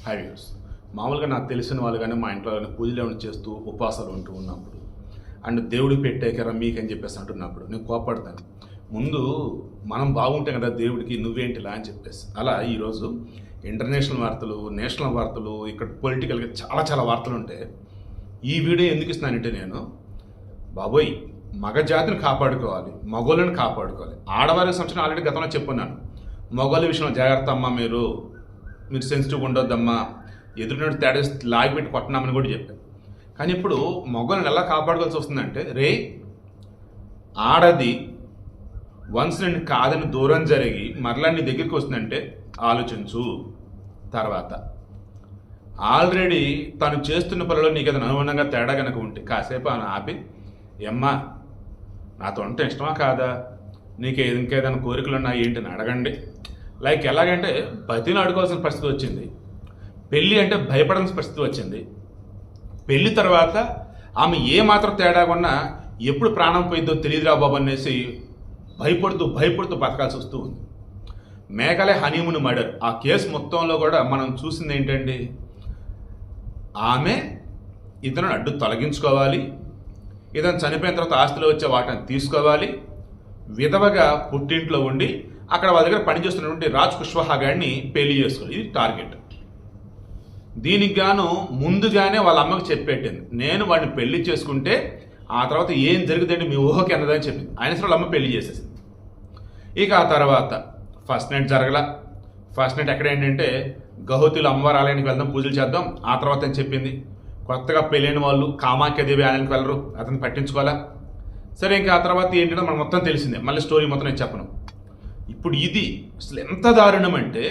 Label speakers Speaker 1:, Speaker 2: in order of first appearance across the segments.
Speaker 1: High views. మామూలుగా నాకు తెలిసిన వాళ్ళు కానీ మా ఇంట్లో కానీ పూజలు ఏమైనా చేస్తూ ఉపవాసాలు ఉంటూ ఉన్నప్పుడు అండ్ దేవుడికి పెట్టాకరా మీకని చెప్పేసి అంటున్నప్పుడు నేను కోపడతాను. ముందు మనం బాగుంటే కదా దేవుడికి నువ్వేంటిలా అని చెప్పేసి. అలా ఈరోజు ఇంటర్నేషనల్ వార్తలు, నేషనల్ వార్తలు, ఇక్కడ పొలిటికల్గా చాలా వార్తలు ఉంటే ఈ వీడియో ఎందుకు ఇస్తున్నానంటే నేను బాబోయ్ మగ జాతిని కాపాడుకోవాలి, మగోళ్ళని కాపాడుకోవాలి. ఆడవారికి సంబంధించిన ఆల్రెడీ గతంలో చెప్పున్నాను, మగవాళ్ళ విషయంలో జాగ్రత్త అమ్మా, మీరు సెన్సిటివ్గా ఉండొద్దమ్మా, ఎదురునట్టు తేడా లాగిపెట్టి కొట్టనామని కూడా చెప్పాను. కానీ ఇప్పుడు మగవాళ్ళని ఎలా కాపాడుకోవాల్సి వస్తుందంటే, రే ఆడది వన్స్ నేను కాదని దూరం జరిగి మరలా నీ దగ్గరికి వస్తుందంటే ఆలోచించు. తర్వాత ఆల్రెడీ తను చేస్తున్న పనులలో నీకు ఏదైనా అనుగుణంగా తేడా కనుక ఉంటే కాసేపు అని ఆపి, ఎమ్మా నాతో ఉంటే ఇష్టమా కాదా, నీకు ఇంకేదైనా కోరికలు ఉన్నాయి ఏంటని అడగండి. లైక్ ఎలాగంటే బతిని అడుకోవాల్సిన పరిస్థితి వచ్చింది, పెళ్ళి అంటే భయపడాల్సిన పరిస్థితి వచ్చింది. పెళ్ళి తర్వాత ఆమె ఏ మాత్రం తేడా ఉన్నా ఎప్పుడు ప్రాణం పోయిద్దో తెలియదురా బాబు అనేసి భయపడుతూ బతకాల్సి వస్తూ ఉంది. మేఘాలయ హనీమూన్ మర్డర్ ఆ కేసు మొత్తంలో కూడా మనం చూసింది ఏంటండి, ఆమె ఇతను అడ్డు తొలగించుకోవాలి, ఇతను చనిపోయిన తర్వాత ఆస్తిలో వచ్చే వాటిని తీసుకోవాలి, విధవగా పుట్టింట్లో ఉండి అక్కడ వాళ్ళ దగ్గర పనిచేస్తున్నటువంటి రాజ్ కుష్వాహా గారిని పెళ్లి చేసుకోవాలి. ఇది టార్గెట్. దీనికి గాను ముందుగానే వాళ్ళ అమ్మకి చెప్పేట్టింది, నేను వాడిని పెళ్లి చేసుకుంటే ఆ తర్వాత ఏం జరుగుతుందంటే మీ ఊహకి అన్నదని చెప్పింది. ఆయన వాళ్ళ అమ్మ పెళ్లి చేసేసింది. ఇక ఆ తర్వాత ఫస్ట్ నైట్ జరగల. ఫస్ట్ నైట్ ఎక్కడ ఏంటంటే గౌహతిలో అమ్మవారి ఆలయానికి వెళ్దాం, పూజలు చేద్దాం ఆ తర్వాత అని చెప్పింది. కొత్తగా పెళ్ళైన వాళ్ళు కామాఖ్యదేవి ఆలయానికి వెళ్ళరు, అతను పట్టించుకోవాలా. సరే ఇంకా ఆ తర్వాత ఏంటంటే మనం మొత్తం తెలిసిందే, మళ్ళీ స్టోరీ మొత్తం నేను చెప్పను. ఇప్పుడు ఇది అసలు ఎంత దారుణం అంటే,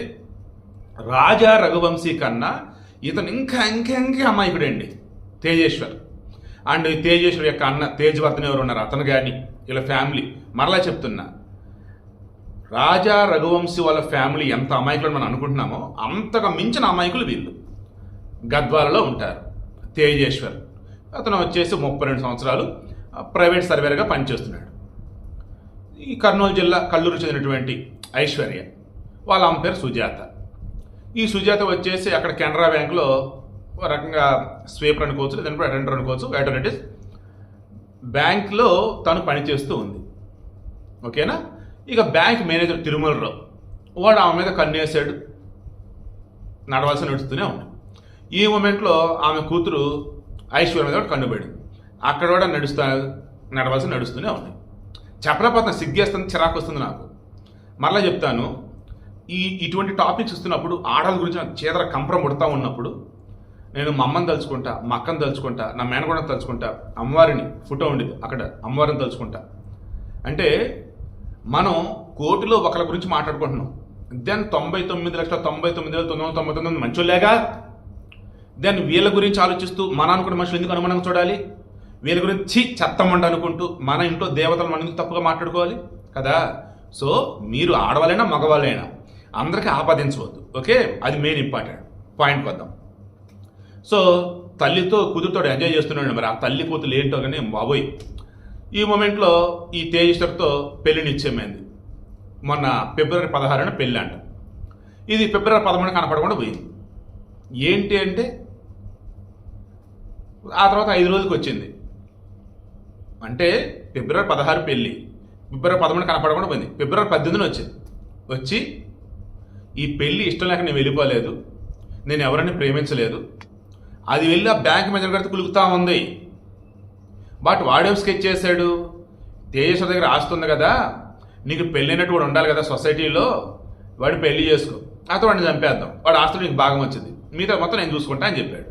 Speaker 1: రాజా రఘువంశీ కన్నా ఇతను ఇంకా అమాయకుడండి తేజేశ్వర్. అండ్ తేజేశ్వర్ యొక్క అన్న తేజ్వర్ధన్ ఎవరు ఉన్నారు, అతను కానీ వీళ్ళ ఫ్యామిలీ. మరలా చెప్తున్నా, రాజా రఘువంశీ వాళ్ళ ఫ్యామిలీ ఎంత అమాయకులు మనం అనుకుంటున్నామో అంతగా మించిన అమాయకులు వీళ్ళు. గద్వాలలో ఉంటారు తేజేశ్వర్. అతను వచ్చేసి 32 సంవత్సరాలు ప్రైవేట్ సర్వేర్గా పనిచేస్తున్నాడు. ఈ కర్నూలు జిల్లా కల్లూరు చెందినటువంటి ఐశ్వర్య, వాళ్ళ అమ్మ పేరు సుజాత. ఈ సుజాత వచ్చేసి అక్కడ కెనరా బ్యాంకులో ఒక రకంగా స్వీపర్ అనుకోవచ్చు, లేదంటే అటెండర్ అనుకోవచ్చు, వాట్ బ్యాంక్లో తను పనిచేస్తూ ఉంది. ఓకేనా. ఇక బ్యాంక్ మేనేజర్ తిరుమలరావు వాడు ఆమె మీద కన్నేసాడు, నడవలసి ఉంది. ఈ మూమెంట్లో ఆమె కూతురు ఐశ్వర్య మీద కన్నుబడింది. అక్కడ కూడా నడుస్తూనే ఉంది. చెప్పలేకపోతున్నా, సిగ్గేస్తుంది, చిరాకు వస్తుంది నాకు. మరలా చెప్తాను, ఇటువంటి టాపిక్స్ ఇస్తున్నప్పుడు ఆడల గురించి నాకు చేదర కంపరం పుడతా ఉన్నప్పుడు నేను మా అమ్మని తలుచుకుంటా, మా అక్కని తలుచుకుంటా, నా మేనగోడని తలుచుకుంటా, అమ్మవారిని ఫోటో ఉండేది అక్కడ అమ్మవారిని తలుచుకుంటా. అంటే మనం కోటిలో ఒకరి గురించి మాట్లాడుకుంటున్నాం, దెన్ 99,99,999 మంచోళ్ళేగా. దెన్ వీళ్ళ గురించి ఆలోచిస్తూ మన అనుకున్న మనుషులు ఎందుకు అనుమానంగా చూడాలి, వీళ్ళ గురించి చెత్తమంట అనుకుంటూ మన ఇంట్లో దేవతలు మన ఎందుకు తప్పుగా మాట్లాడుకోవాలి కదా. సో మీరు ఆడవాళ్ళైనా మగవాళ్ళైనా అందరికీ ఆపాదించవద్దు. ఓకే, అది మెయిన్ ఇంపార్టెంట్ పాయింట్కి వద్దాం. సో తల్లితో కూతురుతో ఎంజాయ్ చేస్తున్నాడు. మరి ఆ తల్లి కూతురు ఏంటో కానీ బాబోయ్. ఈ మూమెంట్లో ఈ తేజేశ్వర్తో పెళ్లి నిశ్చయమైంది. మొన్న ఫిబ్రవరి 16న పెళ్ళి అంట. ఇది ఫిబ్రవరి 13 కనపడకుండా పోయింది. ఏంటి అంటే ఆ తర్వాత 5 రోజులకి వచ్చింది. అంటే ఫిబ్రవరి 16 పెళ్ళి, ఫిబ్రవరి 13 కనపడకుండా పోయింది. ఫిబ్రవరి 18 వచ్చింది. వచ్చి ఈ పెళ్ళి ఇష్టం లేక నేను వెళ్ళిపోలేదు, నేను ఎవరిని ప్రేమించలేదు, అది వెళ్ళి ఆ బ్యాంక్ మేనేజర్ గారితో కులుకుతా ఉంది. బట్ వాడేం స్కెచ్ చేశాడు, తేజేశ్వర్ దగ్గర ఆస్తుంది కదా, నీకు పెళ్ళైనట్టు కూడా ఉండాలి కదా సొసైటీలో, వాడు పెళ్లి చేసుకో, అతను వాడిని చంపేద్దాం, వాడు ఆస్తులు నీకు భాగం వచ్చింది, మిగతా మొత్తం నేను చూసుకుంటా అని చెప్పాడు.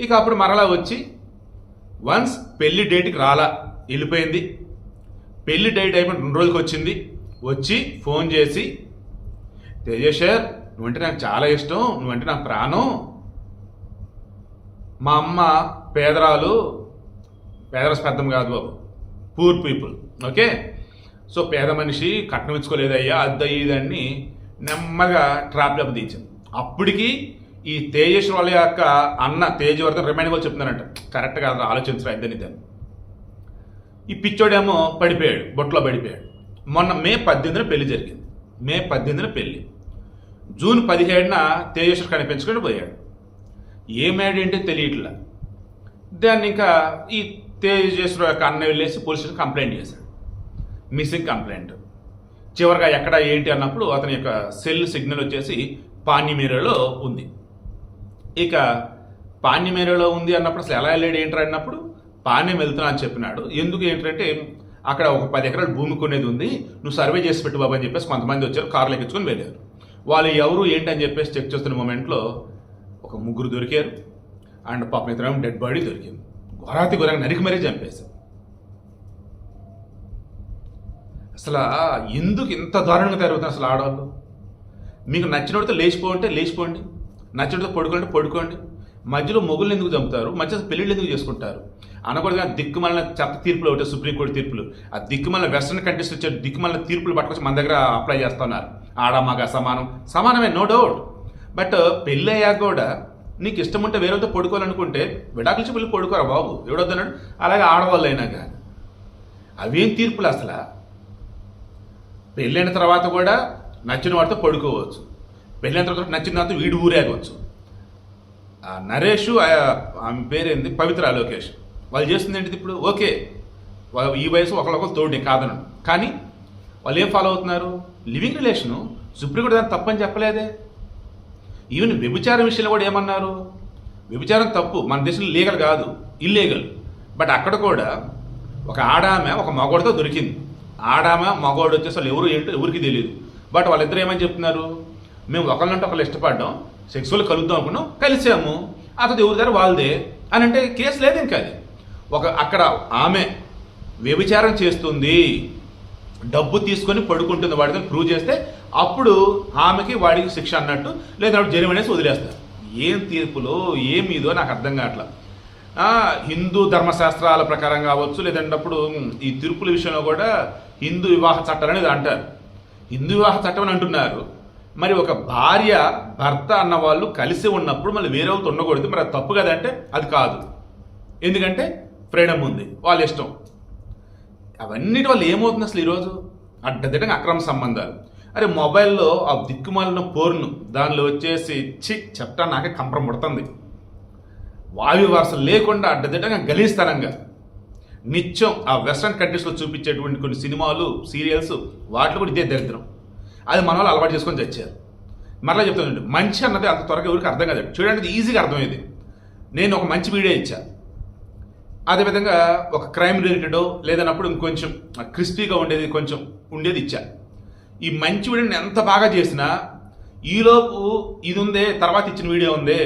Speaker 1: ఇక అప్పుడు మరలా వచ్చి వన్స్ పెళ్లి డేట్కి రాలా, వెళ్ళిపోయింది. పెళ్లి డేట్ అయిపోయిన 2 రోజులకి వచ్చింది. వచ్చి ఫోన్ చేసి, తేజేశ్వర్ నువ్వంటే నాకు చాలా ఇష్టం, నువ్వంటే నాకు ప్రాణం, మా అమ్మ పేదరాలు, పేదరస్పెద్దం కాదు బాబు, పూర్ పీపుల్, ఓకే. సో పేద మనిషి, కట్నం ఇచ్చుకోలేదయ్యా, ఇదని నెమ్మదిగా ట్రాప్లోకి దించింది. అప్పటికి ఈ తేజేశ్వర్ వాళ్ళ యొక్క అన్న తేజవర్ధన్ రిమైండ్ వాళ్ళు చెప్తున్నారంట, కరెక్ట్గా ఆలోచించరా ఇద్దని. ఈ పిచ్చోడేమో పడిపోయాడు, బొట్లో పడిపోయాడు. మొన్న మే 18న పెళ్లి జరిగింది. మే 18న పెళ్లి. జూన్ 17న తేజేశ్వర్ కనిపించుకొని పోయాడు. ఏమేంటంటే తెలియట్లా. దాన్ని ఇంకా ఈ తేజేశ్వర్ యొక్క అన్న వెళ్ళేసి పోలీసులకు కంప్లైంట్ చేశాడు, మిస్సింగ్ కంప్లైంట్. చివరిగా ఎక్కడ ఏంటి అన్నప్పుడు అతని యొక్క సెల్ సిగ్నల్ వచ్చేసి పాణ్యమేరలో ఉంది. ఇక పాణ్యమేరలో ఉంది అన్నప్పుడు అసలు ఎలా వెళ్ళాడు ఏంటరా అన్నప్పుడు పాణ్యం వెళ్తున్నా అని చెప్పినాడు. ఎందుకు ఏంటంటే అక్కడ ఒక 10 ఎకరాల భూమి కొనేది ఉంది, నువ్వు సర్వే చేసి పెట్టు బాబు అని చెప్పేసి కొంతమంది వచ్చారు, కార్లు ఎక్కించుకొని వెళ్ళారు. వాళ్ళు ఎవరు ఏంటి అని చెప్పేసి చెక్ చేస్తున్న మూమెంట్లో ఒక 3 దొరికారు. అండ్ పాపం ఇతర డెడ్ బాడీ దొరికింది. ఘోరాతి ఘోరంగా నరికి మరీ చంపేశారు. అసలు ఎందుకు ఇంత దారుణంగా తయారవుతున్నారు అసలు ఆడవాళ్ళు? మీకు నచ్చినోడితో లేచిపోంటే లేచిపోండి, నచ్చినోడితో పడుకోండి పడుకోండి. మధ్యలో మొగుళ్ళు ఎందుకు చంపుతారు? మధ్యలో పెళ్ళిళ్ళు ఎందుకు చేసుకుంటారు? అనకూడదుగా దిక్కుమల్ల చెత్త తీర్పులు ఒకటే సుప్రీంకోర్టు తీర్పులు, ఆ దిక్కుమల్ల వెస్టర్న్ కంట్రీస్ వచ్చే దిక్కుమల్ల తీర్పులు పట్టుకొచ్చి మన దగ్గర అప్లై చేస్తున్నారు. ఆడ మగ సమానమే, నో డౌట్. బట్ పెళ్ళి అయ్యాక కూడా నీకు ఇష్టం ఉంటే వేరేతో పడుకోవాలనుకుంటే విడాకులు ఇచ్చి పెళ్ళి పడుకోరా బాబు, ఎవడొద్దన్నాడు? అలాగే ఆడవాళ్ళు అయినా కానీ అవేం తీర్పులు అసలు? పెళ్ళైన తర్వాత కూడా నచ్చిన వాడితో పడుకోవచ్చు, పెళ్ళైన తర్వాత నచ్చిన దాంతో వీడు ఊరేగవచ్చు. నరేష్ ఆమె పేరేంది పవిత్ర లోకేష్, వాళ్ళు చేస్తుంది ఏంటిది ఇప్పుడు? ఓకే, ఈ వయసు ఒకరికొకరు తోడే కాదనను, కానీ వాళ్ళు ఏం ఫాలో అవుతున్నారు? Living relation. సుప్రీంకోర్టు దాన్ని తప్పని చెప్పలేదే. ఈవెన్ వ్యభిచారం విషయంలో కూడా ఏమన్నారు? వ్యభిచారం తప్పు, మన దేశంలో లీగల్ కాదు, ఇల్లీగల్. బట్ అక్కడ కూడా ఒక ఆడామె ఒక మగోడితో దొరికింది. ఆడామె మగోడు వచ్చేసి వాళ్ళు ఎవరు ఏంటో ఎవరికి తెలియదు. బట్ వాళ్ళిద్దరు ఏమని చెప్తున్నారు? మేము ఒకళ్ళంటే ఒకళ్ళు ఇష్టపడ్డాం, సెక్సువల్ కలుద్దాం అనుకున్నాం, కలిసాము, అతను ఎవరి దగ్గర వాళ్ళదే అని అంటే కేసు లేదు. ఇంకా అది అక్కడ ఆమె వ్యభిచారం చేస్తుంది, డబ్బు తీసుకొని పడుకుంటుంది వాడితో ప్రూవ్ చేస్తే అప్పుడు ఆమెకి వాడికి శిక్ష అన్నట్టు, లేదా జరిమానేసి వదిలేస్తారు. ఏం తీర్పులో ఏమిదో నాకు అర్థం కావట్లా. హిందూ ధర్మశాస్త్రాల ప్రకారం కావచ్చు, లేదంటప్పుడు ఈ తీర్పుల విషయంలో కూడా హిందూ వివాహ చట్టాలు అనేది అంటారు. హిందూ వివాహ చట్టం అని అంటున్నారు. మరి ఒక భార్య భర్త అన్న వాళ్ళు కలిసి ఉన్నప్పుడు మళ్ళీ వేరే వాళ్ళతో ఉండకూడదు, మరి అది తప్పు కదంటే అది కాదు. ఎందుకంటే ఫ్రీడమ్ ఉంది, వాళ్ళ ఇష్టం. అవన్నిటి వల్ల ఏమవుతుంది అసలు ఈరోజు? అడ్డదిడ్డంగా అక్రమ సంబంధాలు. అరే మొబైల్లో ఆ దిక్కుమాలిన పోర్ను దానిలో వచ్చేసి చెప్తా నాకే కంపరం పుడుతుంది. వాయు వరుస లేకుండా అడ్డదిడ్డంగా గలీస్తనంగా నిత్యం ఆ వెస్ట్రన్ కంట్రీస్లో చూపించేటువంటి కొన్ని సినిమాలు సీరియల్స్ వాటిలో కూడా ఇదే దరిద్రం. అది మన వాళ్ళు అలవాటు చేసుకొని చచ్చారు. మరలా చెప్తానండి, మంచి అన్నది అంత త్వరగా ఎవరికి అర్థం కాదు. చూడండి, ఈజీగా అర్థమైంది. నేను ఒక మంచి వీడియో ఇచ్చా, అదేవిధంగా ఒక క్రైమ్ రిలేటెడో లేదన్నప్పుడు ఇంకొంచెం క్రిస్పీగా కొంచెం ఉండేది ఇచ్చా. ఈ మంచి వీడియోని ఎంత బాగా చేసినా ఈలోపు ఇది ఉందే, తర్వాత ఇచ్చిన వీడియో ఉందే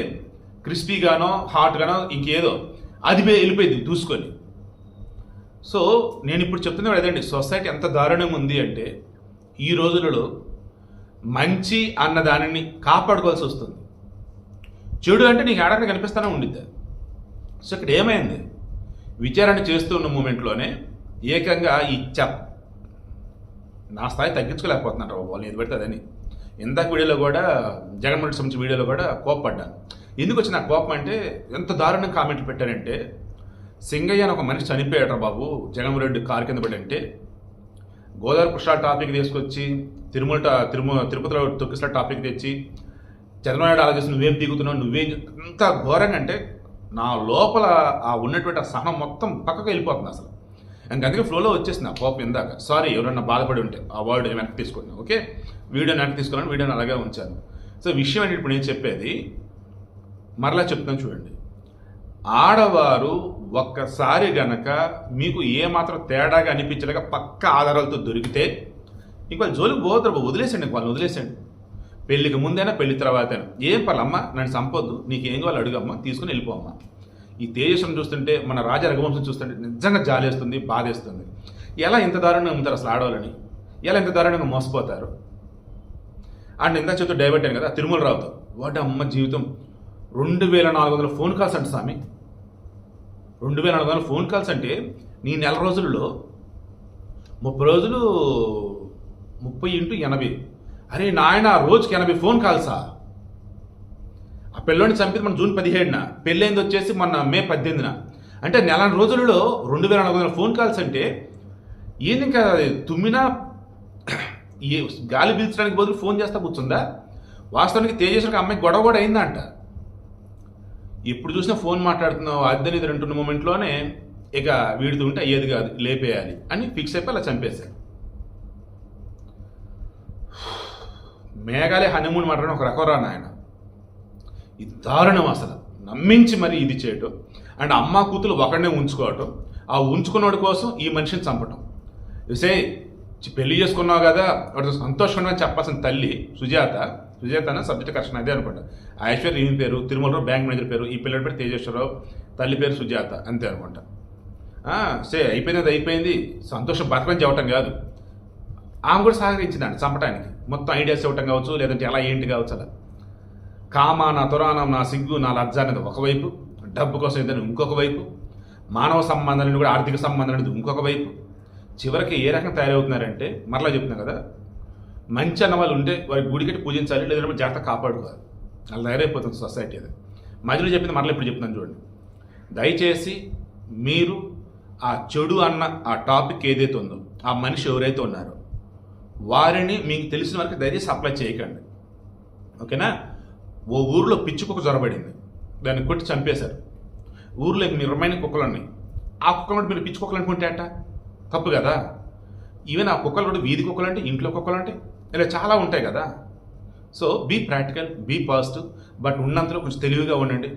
Speaker 1: క్రిస్పీగానో హాట్గానో ఇంకేదో అది వెళ్ళిపోయింది దూసుకొని. సో నేను ఇప్పుడు చెప్తున్నా అదండి, సొసైటీ ఎంత దారుణంగా ఉంది అంటే ఈ రోజులలో మంచి అన్న దానిని కాపాడుకోవాల్సి వస్తుంది. చెడు అంటే నీకు ఏడాది కనిపిస్తూనే ఉండిద్ది. సో ఇక్కడ ఏమైంది? విచారణ చేస్తున్న మూమెంట్లోనే ఏకంగా ఈ నా స్థాయి తగ్గించుకోలేకపోతున్నారు వాళ్ళు, ఏది పెడితే అదని. ఇందాక వీడియోలో కూడా జగన్మోహన్ రెడ్డి సంబంధించిన వీడియోలో కూడా కోప్పడ్డాను. ఎందుకు వచ్చిన కోపం అంటే ఎంత దారుణంగా కామెంట్లు పెట్టారంటే, సింగయ్య అని ఒక మనిషి చనిపోయాడు బాబు జగన్మోహన్ రెడ్డి కారు కింద పడి అంటే, గోదావరి పుష్ప టాపిక్ తీసుకొచ్చి తిరుపతిలో తొక్కిసల టాపిక్ తెచ్చి చంద్రబాబు నాయుడు ఆలోచిస్తూ నువ్వేం పీకుతున్నావు, నువ్వేం ఎంత ఘోరంగా అంటే నా లోపల ఆ ఉన్నటువంటి ఆ సహనం మొత్తం పక్కకు వెళ్ళిపోతుంది అసలు. అందుకే ఫ్లోలో వచ్చేసింది ఆ కోపం ఇందాక. సారీ ఎవరన్నా బాధపడి ఉంటే ఆ వర్డ్ వెనక్కి తీసుకున్నాను. ఓకే, వీడియోని వెనక్కి తీసుకున్నాను, వీడియోని అలాగే ఉంచాను. సో విషయం ఏంటి ఇప్పుడు నేను చెప్పేది, మరలా చెప్తాను చూడండి. ఆడవారు ఒక్కసారి గనక మీకు ఏమాత్రం తేడాగా అనిపించలేక పక్క ఆధారాలతో దొరికితే ఇంక వాళ్ళు జోలికి పోతారు, వదిలేసండి, వాళ్ళని వదిలేసండి. పెళ్ళికి ముందైనా పెళ్లి తర్వాతైనా ఏం పర్లమ్మా, నన్ను సంపొద్దు, నీకేం కావాలి అడుగమ్మా, తీసుకుని వెళ్ళిపోమ్మా. ఈ తేజస్వం చూస్తుంటే, మన రాజా రఘువంశం చూస్తుంటే నిజంగా జాలేస్తుంది, బాధేస్తుంది. ఎలా ఇంత దారుణంగా ఉంటారు అసలు ఆడవాళ్ళని? ఎలా ఇంత దారుణంగా మోసపోతారు? అండ్ ఇంత చెప్తూ డైవర్ట్ అయ్యాను కదా తిరుమల రావుతో, వాటి అమ్మ జీవితం 2400 ఫోన్ కాల్స్ అంటే స్వామి. 2400 ఫోన్ కాల్స్ అంటే నీ నెల రోజుల్లో 30 రోజులు 30 × 80. అరే నాయన, రోజుకి 80 ఫోన్ కాల్సా? ఆ పిల్లోని చంపింది మన జూన్ 17న, పెళ్ళైంది వచ్చేసి మన మే 18న. అంటే నెల రోజులలో 2400 ఫోన్ కాల్స్ అంటే ఏంది? ఇంకా తుమ్మినా గాలి పీల్చడానికి బదులు ఫోన్ చేస్తా కూర్చుందా? వాస్తవానికి తేజస్వికి అమ్మాయి గొడవ కూడా అయిందంట. ఎప్పుడు చూసినా ఫోన్ మాట్లాడుతున్నావు అద్దెని ఇది అంటున్న మూమెంట్లోనే ఇక వీడితో ఉంటే ఏది కాదు లేపేయాలి అని ఫిక్స్ అయిపోయి అలా చంపేశారు. మేఘాలే హనీమూన్ మాట్లాడడం ఒక రకం రా నాయన. ఇది దారుణం అసలు. నమ్మించి మరి ఇది చేయటం అండ్ అమ్మ కూతురు ఒకడినే ఉంచుకోవటం, ఆ ఉంచుకున్నోడి కోసం ఈ మనిషిని చంపటం. సే పెళ్లి చేసుకున్నావు కదా వాడు సంతోషంగా చెప్పాల్సిన తల్లి సుజాత సబ్జెక్ట్ కరెక్షన్ అదే అనుకుంటా. ఐశ్వర్య ఈమె పేరు, తిరుమలరావు బ్యాంక్ మేనేజర్ పేరు, ఈ పిల్లడి పేరు తేజేశ్వరరావు, తల్లి పేరు సుజాత, అంతే అనుకుంటా. అయిపోయింది, అది అయిపోయింది, సంతోషం బతకని చెప్పటం కాదు. ఆమె కూడా సహకరించిందండి చంపడానికి, మొత్తం ఐడియాస్ ఇవ్వటం కావచ్చు, లేదంటే ఎలా ఏంటి కావచ్చు. అలా కామ, నా తురాణం, నా సిగ్గు, నా లజ్జ అనేది ఒకవైపు, డబ్బు కోసం ఏదైనా ఇంకొక వైపు, మానవ సంబంధాలను కూడా ఆర్థిక సంబంధం అనేది ఇంకొక వైపు. చివరికి ఏ రకంగా తయారవుతున్నారంటే మరలా చెప్తున్నాం కదా, మంచి అన్న వాళ్ళు ఉంటే వారి గుడికట్టి పూజించాలి, లేదంటే జాగ్రత్త కాపాడుకోవాలి. అలా తయారైపోతుంది సొసైటీ. అది మధ్యలో చెప్పింది మరలా ఇప్పుడు చెప్తున్నాను చూడండి. దయచేసి మీరు ఆ చెడు అన్న ఆ టాపిక్ ఏదైతే ఉందో, ఆ మనిషి ఎవరైతే ఉన్నారో వారిని మీకు తెలిసిన వరకు దయచేసి అప్లై చేయకండి, ఓకేనా? ఓ ఊరిలో పిచ్చి కుక్క జ్వరబడింది, దాన్ని కొట్టి చంపేశారు. ఊర్లో నిర్మైన కుక్కలు ఉన్నాయి. ఆ కుక్కలు మీరు పిచ్చి కుక్కలు అనుకుంటే అట తప్పు కదా. ఈవెన్ ఆ కుక్కలు కూడా వీధి కుక్కలు అంటే, ఇంట్లో కుక్కలు అంటే, ఇలా చాలా ఉంటాయి కదా. So be practical, be positive, but ఉన్నంతలో కొంచెం తెలివిగా ఉండండి.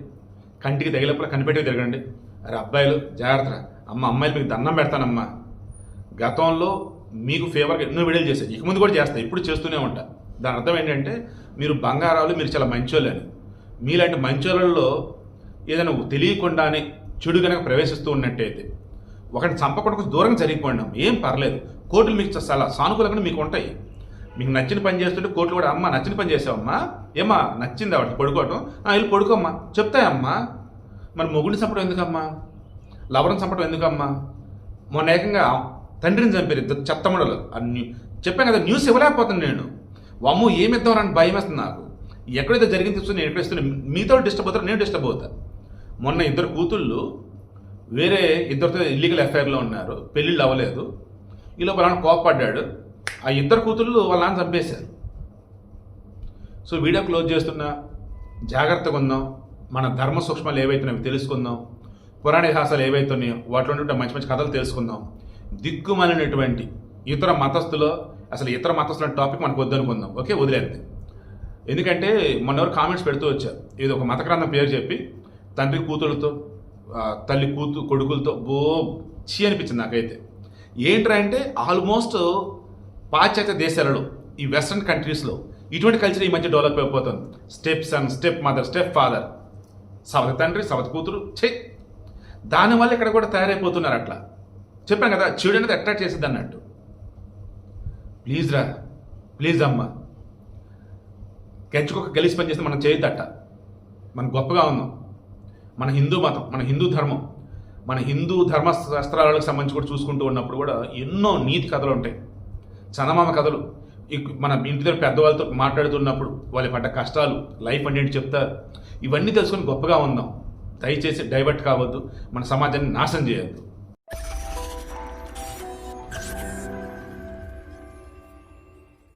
Speaker 1: కంటికి తగిలప్పుడు కనిపెట్టి తిరగండి. అరే అబ్బాయిలు జాగ్రత్త, అమ్మాయిలు మీకు దండం పెడతానమ్మా. గతంలో మీకు ఫేవర్గా ఎన్నో వీడియోలు చేశాను, ఇక ముందు కూడా చేస్తాను, ఇప్పుడు చేస్తూనే ఉంటా. దాని అర్థం ఏంటంటే మీరు బంగారాలు, మీరు చాలా మంచోళ్ళు అని. మీలాంటి మంచోళ్ళలో ఏదైనా తెలియకుండానే చెడు కనుక ప్రవేశిస్తూ ఉన్నట్టయితే ఒకటి చంపకుండా కొంచెం దూరంగా జరిగిపోండి, ఏం పర్లేదు. కోర్టులు మీకు చాలా సానుకూలంగా మీకు ఉంటాయి. మీకు నచ్చిన పని చేస్తుంటే కోర్టులు కూడా, అమ్మ నచ్చిన పని చేసావమ్మా, ఏమ్మా నచ్చింది వాడికి పడుకోవటం, వెళ్ళి పడుకోమ్మా చెప్తాయమ్మా. మరి మొగుడిని చంపడం ఎందుకమ్మా, లవరం చంపడం ఎందుకమ్మా? మొన్న ఏకంగా తండ్రిని చంపారు ఇద్దరు చెత్తముడలు. అన్ని చెప్పాను కదా, న్యూస్ ఇవ్వలేకపోతున్నాను నేను. అమ్మో ఏమిద్దాం అని భయం వేస్తుంది నాకు. ఎక్కడైతే జరిగింది తీసుకుని నేను ఎక్కడ ఇస్తున్నాను, మీతో డిస్టర్బ్ అవుతారు, నేను డిస్టర్బ్ అవుతా. మొన్న ఇద్దరు కూతుళ్ళు వేరే ఇద్దరితో ఇల్లీగల్ ఎఫ్ఐఆర్లో ఉన్నారు, పెళ్ళిళ్ళు అవ్వలేదు. ఈలో వాళ్ళ నాన్న కోపపడ్డాడు, ఆ ఇద్దరు కూతుళ్ళు వాళ్ళ నాన్న చంపేశారు. సో వీడియో క్లోజ్ చేస్తున్నా, జాగ్రత్తగా ఉందాం. మన ధర్మ సూక్ష్మాలు ఏవైతున్నాయో తెలుసుకుందాం. పురాణ ఇతిహాసాలు ఏవైతున్నాయో వాటిలో ఉంటే మంచి మంచి కథలు తెలుసుకుందాం. దిక్కుమాలినటువంటి ఇతర మతస్థులో, అసలు ఇతర మతస్థుల టాపిక్ మనకు వద్దనుకుందాం, ఓకే? వదిలేద్ది. ఎందుకంటే మొన్నెవరు కామెంట్స్ పెడుతూ వచ్చారు, ఏదో ఒక మత గ్రంథం పేరు చెప్పి తండ్రి కూతురులతో, తల్లి కొడుకులతో చీ అనిపించింది నాకైతే. ఏంట్రా అంటే ఆల్మోస్ట్ పాశ్చాత్య దేశాలలో, ఈ వెస్ట్రన్ కంట్రీస్లో ఇటువంటి కల్చర్ ఈ మధ్య డెవలప్ అయిపోతుంది. Step son, step mother, step father, సవతి తండ్రి, సవతి కూతురు, దానివల్ల ఇక్కడ కూడా తయారైపోతున్నారు. అట్లా చెప్పాను కదా, చెడు అనేది అట్రాక్ట్ చేసేది అన్నట్టు. ప్లీజ్ రా, ప్లీజ్ అమ్మ, గెంచుకొక గెలిచి పనిచేస్తే మనం చేయొద్దట. మనం గొప్పగా ఉన్నాం. మన హిందూ మతం, మన హిందూ ధర్మం, మన హిందూ ధర్మ శాస్త్రాలకు సంబంధించి కూడా చూసుకుంటూ ఉన్నప్పుడు కూడా ఎన్నో నీతి కథలు ఉంటాయి, చందమామ కథలు. మన ఇంటి దగ్గర పెద్దవాళ్ళతో మాట్లాడుతున్నప్పుడు వాళ్ళు పడ్డ కష్టాలు, లైఫ్ అంటే ఏంటి చెప్తారు. ఇవన్నీ తెలుసుకొని గొప్పగా ఉందాం. దయచేసి డైవర్ట్ కావద్దు, మన సమాజాన్ని నాశనం చేయొద్దు.